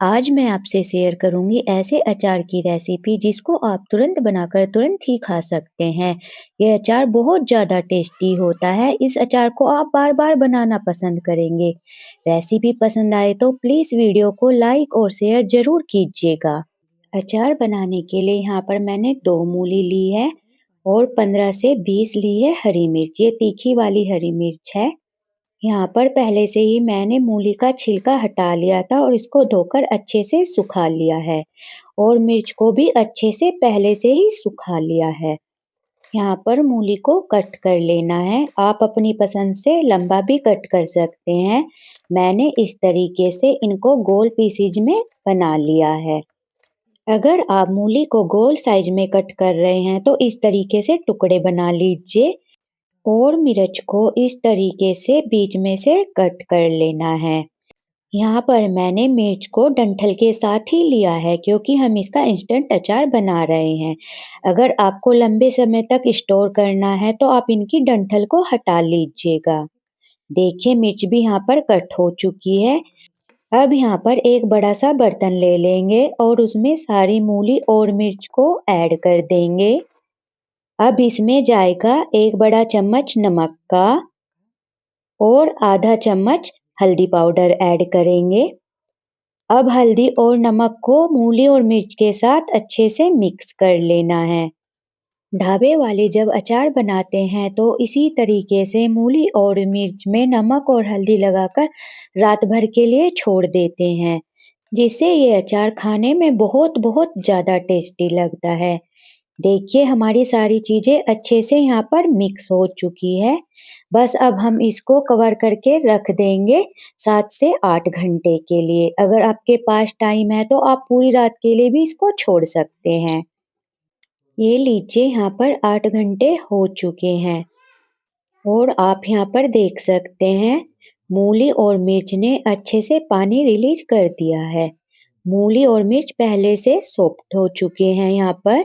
आज मैं आपसे शेयर करूँगी ऐसे अचार की रेसिपी जिसको आप तुरंत बनाकर तुरंत ही खा सकते हैं। ये अचार बहुत ज़्यादा टेस्टी होता है, इस अचार को आप बार-बार बनाना पसंद करेंगे। रेसिपी पसंद आए तो प्लीज़ वीडियो को लाइक और शेयर ज़रूर कीजिएगा। अचार बनाने के लिए यहाँ पर मैंने 2 मूली ली है और 15 से 20 ली है हरी मिर्च, ये तीखी वाली हरी मिर्च है। यहाँ पर पहले से ही मैंने मूली का छिलका हटा लिया था और इसको धोकर अच्छे से सुखा लिया है और मिर्च को भी अच्छे से पहले से ही सुखा लिया है। यहाँ पर मूली को कट कर लेना है। आप अपनी पसंद से लंबा भी कट कर सकते हैं। मैंने इस तरीके से इनको गोल पीसेज में बना लिया है। अगर आप मूली को गोल साइज में कट कर रहे हैं तो इस तरीके से टुकड़े बना लीजिए और मिर्च को इस तरीके से बीच में से कट कर लेना है। यहाँ पर मैंने मिर्च को डंठल के साथ ही लिया है क्योंकि हम इसका इंस्टेंट अचार बना रहे हैं। अगर आपको लंबे समय तक स्टोर करना है तो आप इनकी डंठल को हटा लीजिएगा। देखिए मिर्च भी यहाँ पर कट हो चुकी है। अब यहाँ पर एक बड़ा सा बर्तन ले लेंगे और उसमें सारी मूली और मिर्च को ऐड कर देंगे। अब इसमें जाएगा 1 बड़ा चम्मच नमक का और आधा चम्मच हल्दी पाउडर ऐड करेंगे। अब हल्दी और नमक को मूली और मिर्च के साथ अच्छे से मिक्स कर लेना है। ढाबे वाले जब अचार बनाते हैं तो इसी तरीके से मूली और मिर्च में नमक और हल्दी लगाकर रात भर के लिए छोड़ देते हैं, जिससे ये अचार खाने में बहुत बहुत ज़्यादा टेस्टी लगता है। देखिए हमारी सारी चीज़ें अच्छे से यहाँ पर मिक्स हो चुकी है। बस अब हम इसको कवर करके रख देंगे 7 से 8 घंटे के लिए। अगर आपके पास टाइम है तो आप पूरी रात के लिए भी इसको छोड़ सकते हैं। ये लीजिए यहाँ पर 8 घंटे हो चुके हैं और आप यहाँ पर देख सकते हैं मूली और मिर्च ने अच्छे से पानी रिलीज कर दिया है। मूली और मिर्च पहले से सॉफ्ट हो चुके हैं यहाँ पर।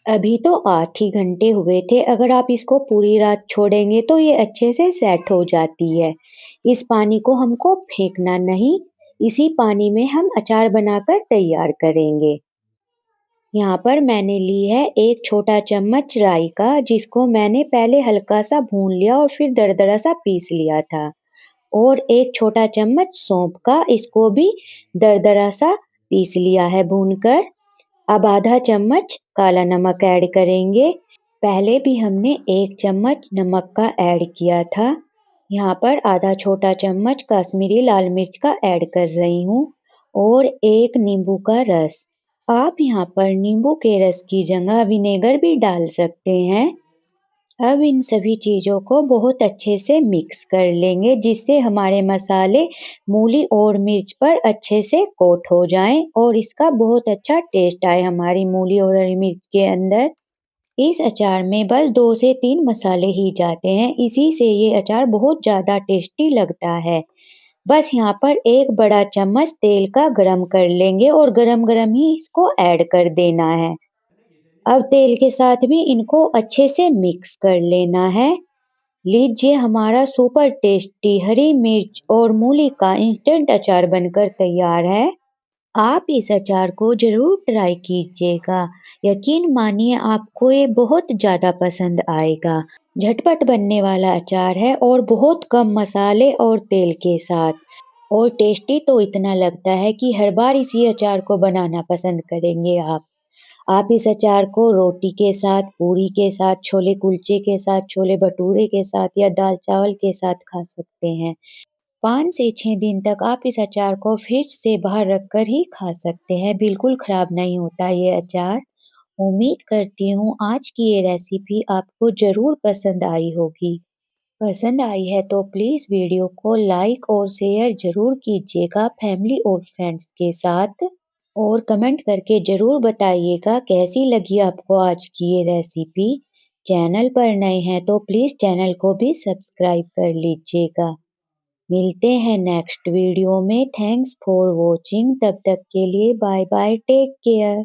अभी तो 8 ही घंटे हुए थे, अगर आप इसको पूरी रात छोड़ेंगे तो ये अच्छे से सेट हो जाती है। इस पानी को हमको फेंकना नहीं, इसी पानी में हम अचार बनाकर तैयार करेंगे। यहाँ पर मैंने ली है 1 छोटा चम्मच राई का जिसको मैंने पहले हल्का सा भून लिया और फिर दरदरा सा पीस लिया था और 1 छोटा चम्मच सौंफ का, इसको भी दरदरा सा पीस लिया है भूनकर। अब आधा चम्मच काला नमक ऐड करेंगे। पहले भी हमने 1 चम्मच नमक का ऐड किया था। यहाँ पर आधा छोटा चम्मच कश्मीरी लाल मिर्च का ऐड कर रही हूँ और 1 नींबू का रस। आप यहाँ पर नींबू के रस की जगह विनेगर भी डाल सकते हैं। अब इन सभी चीज़ों को बहुत अच्छे से मिक्स कर लेंगे जिससे हमारे मसाले मूली और मिर्च पर अच्छे से कोट हो जाएं और इसका बहुत अच्छा टेस्ट आए हमारी मूली और हरी मिर्च के अंदर। इस अचार में बस 2 से 3 मसाले ही जाते हैं, इसी से ये अचार बहुत ज़्यादा टेस्टी लगता है। बस यहाँ पर 1 बड़ा चम्मच तेल का गरम कर लेंगे और गरम-गरम ही इसको ऐड कर देना है। अब तेल के साथ भी इनको अच्छे से मिक्स कर लेना है। लीजिए हमारा सुपर टेस्टी हरी मिर्च और मूली का इंस्टेंट अचार बनकर तैयार है। आप इस अचार को ज़रूर ट्राई कीजिएगा। यकीन मानिए आपको ये बहुत ज़्यादा पसंद आएगा। झटपट बनने वाला अचार है और बहुत कम मसाले और तेल के साथ, और टेस्टी तो इतना लगता है कि हर बार इसी अचार को बनाना पसंद करेंगे आप। आप इस अचार को रोटी के साथ, पूरी के साथ, छोले कुलचे के साथ, छोले भटूरे के साथ या दाल-चावल के साथ खा सकते हैं। 5 से 6 दिन तक आप इस अचार को फ्रिज से बाहर रखकर ही खा सकते हैं, बिल्कुल खराब नहीं होता ये अचार। उम्मीद करती हूँ आज की ये रेसिपी आपको ज़रूर पसंद आई होगी। पसंद आई है तो प्लीज़ वीडियो को लाइक और शेयर ज़रूर कीजिएगा फैमिली और फ्रेंड्स के साथ, और कमेंट करके ज़रूर बताइएगा कैसी लगी आपको आज की ये रेसिपी। चैनल पर नए हैं तो प्लीज़ चैनल को भी सब्सक्राइब कर लीजिएगा। मिलते हैं नेक्स्ट वीडियो में। Thanks for watching. तब तक के लिए बाय बाय, टेक केयर।